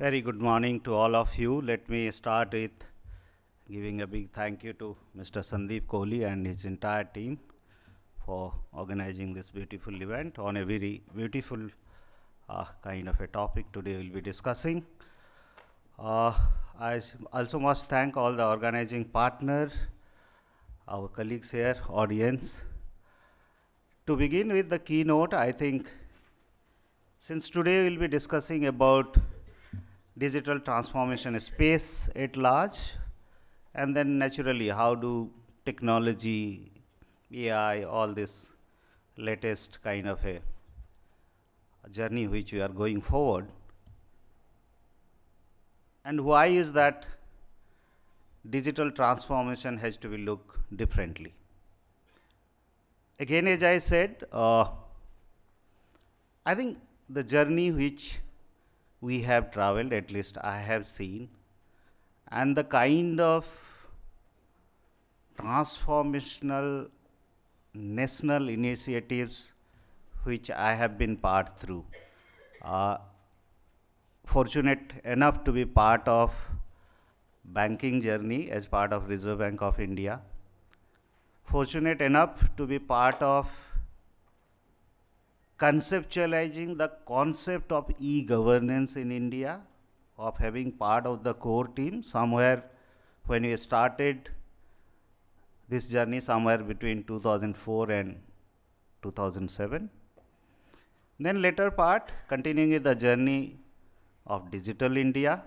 Very good morning to all of you. Let me start with giving a big thank you to Mr. Sandeep Kohli and his entire team for organizing this beautiful event on a very beautiful kind of a topic today we'll be discussing. Uh, I also must thank all the organizing partners, our colleagues here, audience. To begin with the keynote, I think since today we'll be discussing about digital transformation space at large, and then naturally how do technology, AI, all this latest kind of a journey which we are going forward, and why is that digital transformation has to be looked differently. Again, as I said, I think the journey which we have traveled, at least I have seen, and the kind of transformational national initiatives which I have been part through. Fortunate enough to be part of banking journey as part of Reserve Bank of India. Fortunate enough to be part of conceptualizing the concept of e-governance in India, of having part of the core team somewhere when we started this journey somewhere between 2004 and 2007. Then later part, continuing with the journey of Digital India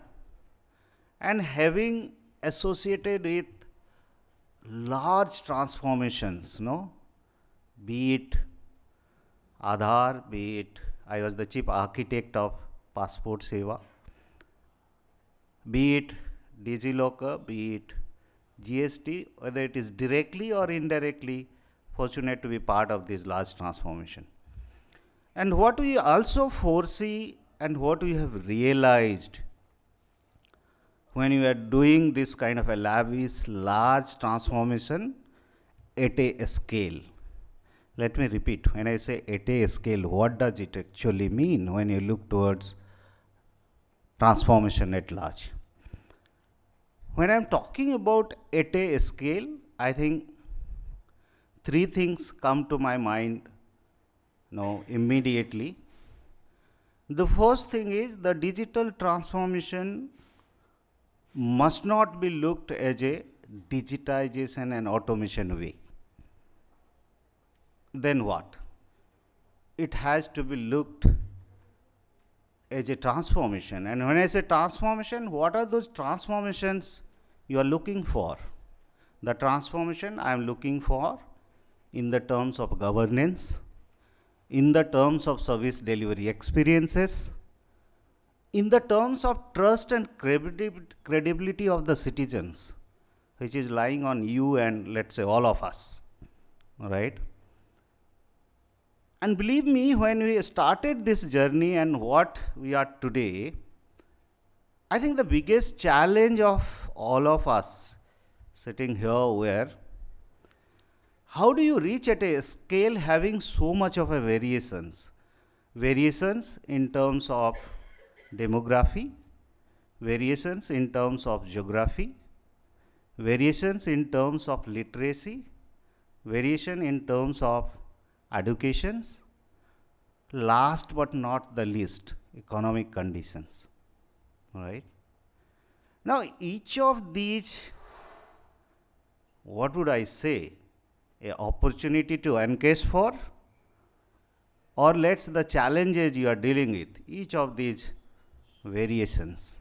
and having associated with large transformations, be it Aadhaar, be it I was the chief architect of Passport Seva, be it DigiLocker, be it GST, whether it is directly or indirectly, fortunate to be part of this large transformation. And what we also foresee and what we have realized when we are doing this kind of a lavish, large transformation at a scale. Let me repeat, when I say at a scale, what does it actually mean when you look towards transformation at large? When I'm talking about at a scale, I think three things come to my mind immediately. The first thing is the digital transformation must not be looked as a digitization and automation way. Then what? It has to be looked as a transformation. And when I say transformation, what are those transformations you are looking for? The transformation I am looking for in the terms of governance, in the terms of service delivery experiences, in the terms of trust and credibility of the citizens, which is lying on you and let's say all of us, right? And believe me, when we started this journey and what we are today, I think the biggest challenge of all of us sitting here were, how do you reach at a scale having so much of a variations? Variations in terms of demography, variations in terms of geography, variations in terms of literacy, variation in terms of educations, last but not the least, economic conditions, right? Now, each of these, what would I say, a opportunity to encash for, or let's the challenges you are dealing with, each of these variations.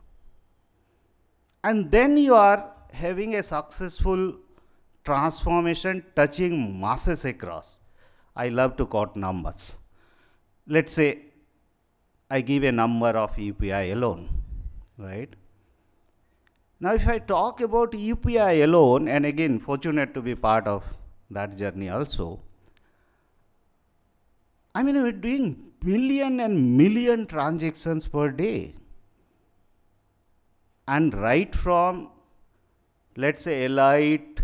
And then you are having a successful transformation touching masses across. I love to quote numbers. Let's say I give a number of UPI alone, right? Now, if I talk about UPI alone, and again, fortunate to be part of that journey also, I mean, we're doing billion and million transactions per day. And right from, let's say, elite,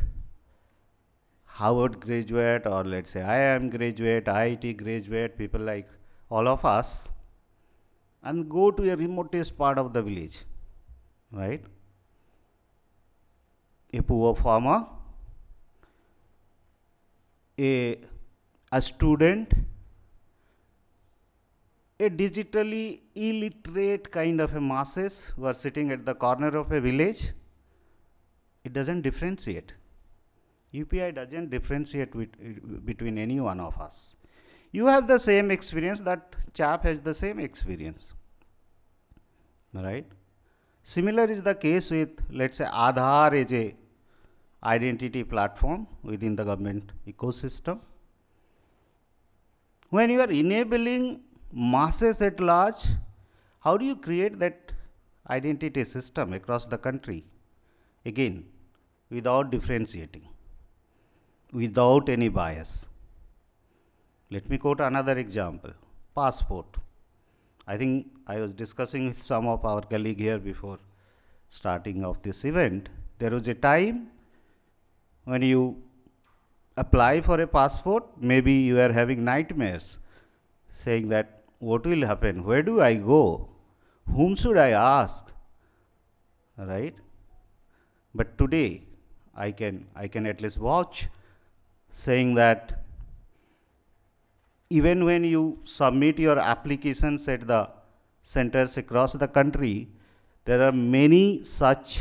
Harvard graduate, or let's say IIM graduate, IIT graduate, people like all of us, and go to a remotest part of the village, right? A poor farmer, a student, a digitally illiterate kind of a masses who are sitting at the corner of a village, it doesn't differentiate. UPI doesn't differentiate between any one of us. You have the same experience, that chap has the same experience, right? Similar is the case with, let's say, Aadhaar as a identity platform within the government ecosystem. When you are enabling masses at large, how do you create that identity system across the country? Again, without differentiating, without any bias. Let me quote another example, passport. I think I was discussing with some of our colleagues here before starting of this event. There was a time when you apply for a passport, maybe you are having nightmares saying that what will happen, where do I go, whom should I ask, right? But today I can at least vouch saying that even when you submit your applications at the centers across the country, there are many such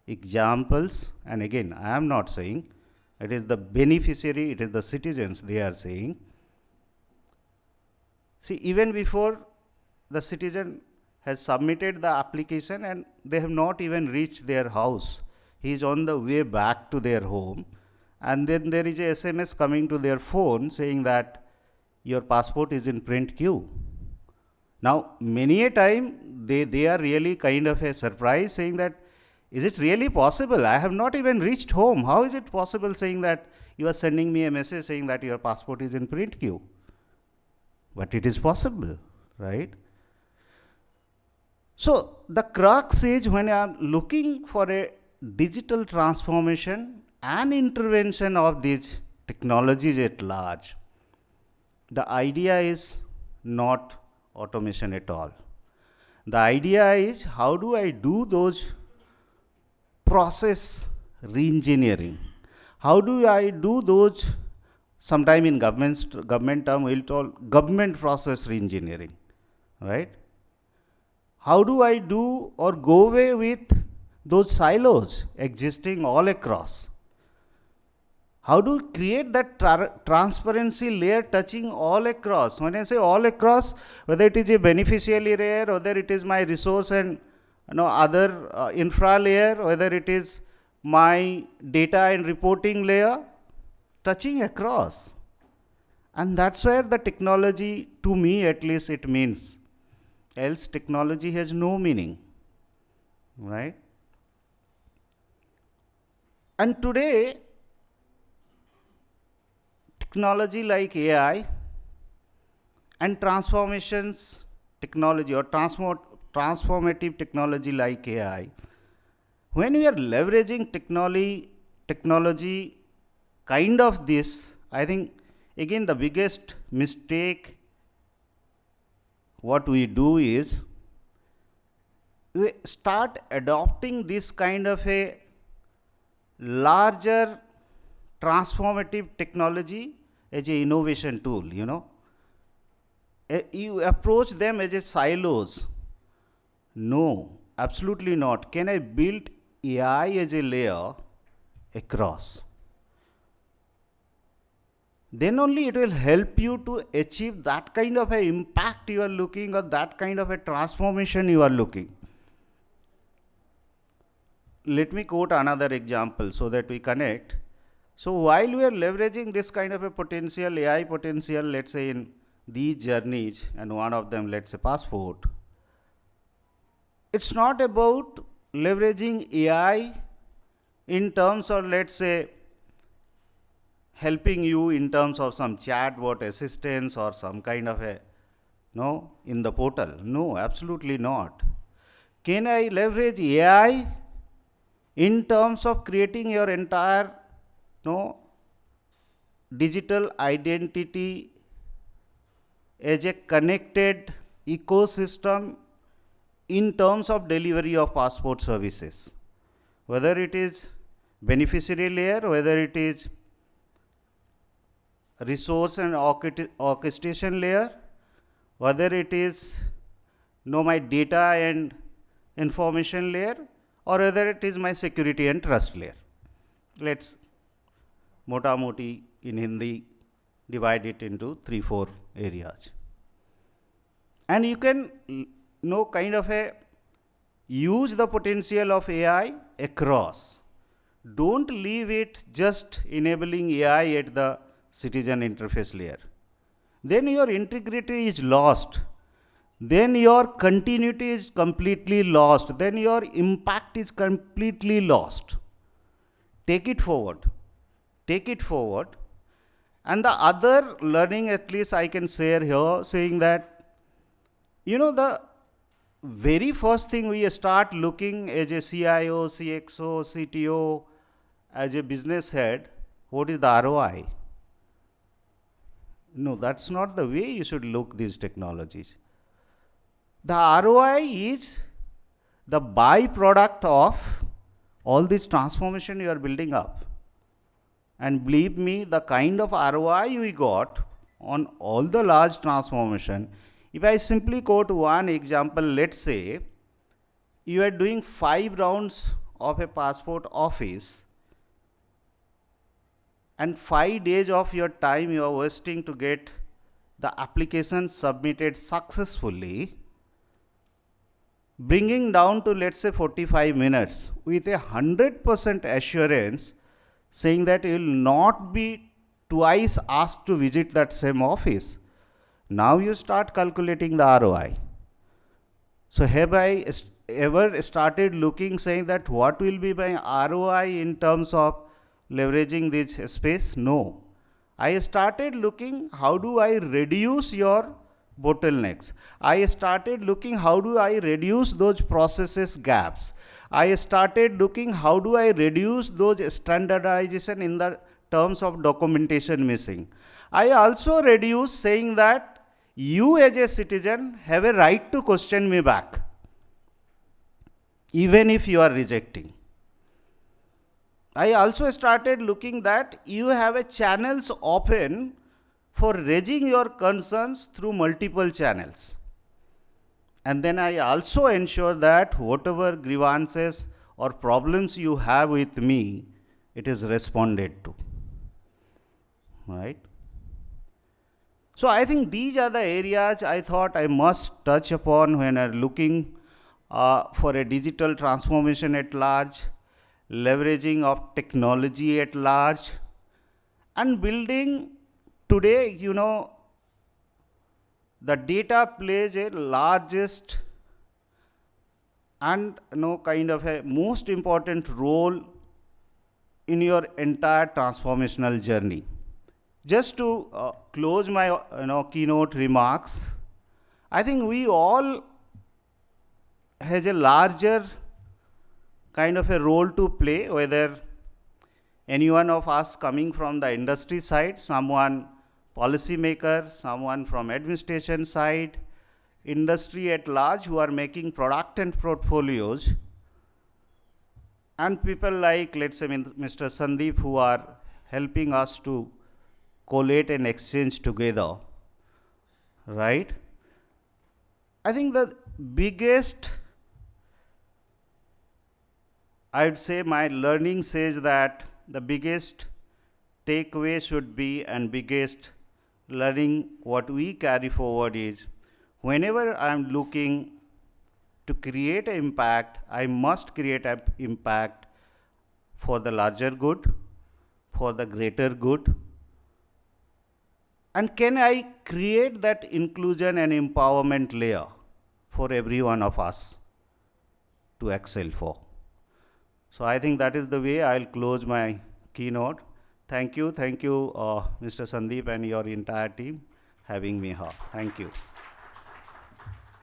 examples. And again, I am not saying it is the beneficiary, it is the citizens they are saying. See, even before the citizen has submitted the application and they have not even reached their house, he is on the way back to their home, and then there is a SMS coming to their phone saying that your passport is in print queue. Now, many a time they are really kind of a surprise saying that, is it really possible? I have not even reached home. How is it possible saying that you are sending me a message saying that your passport is in print queue? But it is possible, right? So, the crux is, when I am looking for a digital transformation and intervention of these technologies at large, the idea is not automation at all. The idea is, how do I do those process re-engineering? How do I do those, sometime in government term we'll call government process re-engineering, right? How do I do or go away with those silos existing all across? How do you create that transparency layer touching all across? When I say all across, whether it is a beneficiary layer, whether it is my resource and other infra layer, whether it is my data and reporting layer, touching across. And that's where the technology, to me at least, it means. Else technology has no meaning, right? And today, technology like AI and transformations technology or transformative technology like AI, when we are leveraging technology kind of this, I think again the biggest mistake what we do is we start adopting this kind of a larger transformative technology as a innovation tool, you approach them as a silos. No, absolutely not. Can I build AI as a layer across? Then only it will help you to achieve that kind of an impact you are looking, or that kind of a transformation you are looking. Let me quote another example so that we connect. So while we are leveraging this kind of a potential, AI potential, let's say in these journeys, and one of them, let's say passport, it's not about leveraging AI in terms of, let's say, helping you in terms of some chatbot assistance or some kind of a, in the portal. No, absolutely not. Can I leverage AI in terms of creating your entire digital identity as a connected ecosystem in terms of delivery of passport services, whether it is beneficiary layer, whether it is resource and orchestration layer, whether it is my data and information layer, or whether it is my security and trust layer. Let's mota moti in Hindi divide it into 3-4 areas. And you can kind of use the potential of AI across. Don't leave it just enabling AI at the citizen interface layer. Then your integrity is lost. Then your continuity is completely lost. Then your impact is completely lost. Take it forward. Take it forward. And the other learning, at least I can share here, saying that, the very first thing we start looking as a CIO, CXO, CTO, as a business head, what is the ROI? No, that's not the way you should look these technologies. The ROI is the byproduct of all this transformation you are building up. And believe me, the kind of ROI we got on all the large transformation, if I simply quote one example, let's say you are doing 5 rounds of a passport office and 5 days of your time you are wasting to get the application submitted successfully, bringing down to, let's say, 45 minutes with 100% assurance, saying that you will not be twice asked to visit that same office. Now you start calculating the ROI. So have I ever started looking, saying that what will be my ROI in terms of leveraging this space? No. I started looking, how do I reduce your bottlenecks? I started looking, how do I reduce those processes gaps? I started looking, how do I reduce those standardization in the terms of documentation missing? I also reduce saying that you as a citizen have a right to question me back, even if you are rejecting. I also started looking that you have a channels open for raising your concerns through multiple channels. And then I also ensure that whatever grievances or problems you have with me, it is responded to. Right? So I think these are the areas I thought I must touch upon when I'm looking for a digital transformation at large, leveraging of technology at large, and building today, the data plays a largest and kind of a most important role in your entire transformational journey. Just to close my keynote remarks, I think we all has a larger kind of a role to play, whether any one of us coming from the industry side, someone policy maker, someone from administration side, industry at large who are making product and portfolios, and people like, let's say, Mr. Sandeep, who are helping us to collate and exchange together, right? I think the biggest, I'd say my learning says that the biggest takeaway should be, and biggest learning what we carry forward is, whenever I'm looking to create an impact, I must create an impact for the larger good, for the greater good. And can I create that inclusion and empowerment layer for every one of us to excel for? So I think that is the way I'll close my keynote. Thank you, Mr. Sandeep and your entire team having me here. Thank you.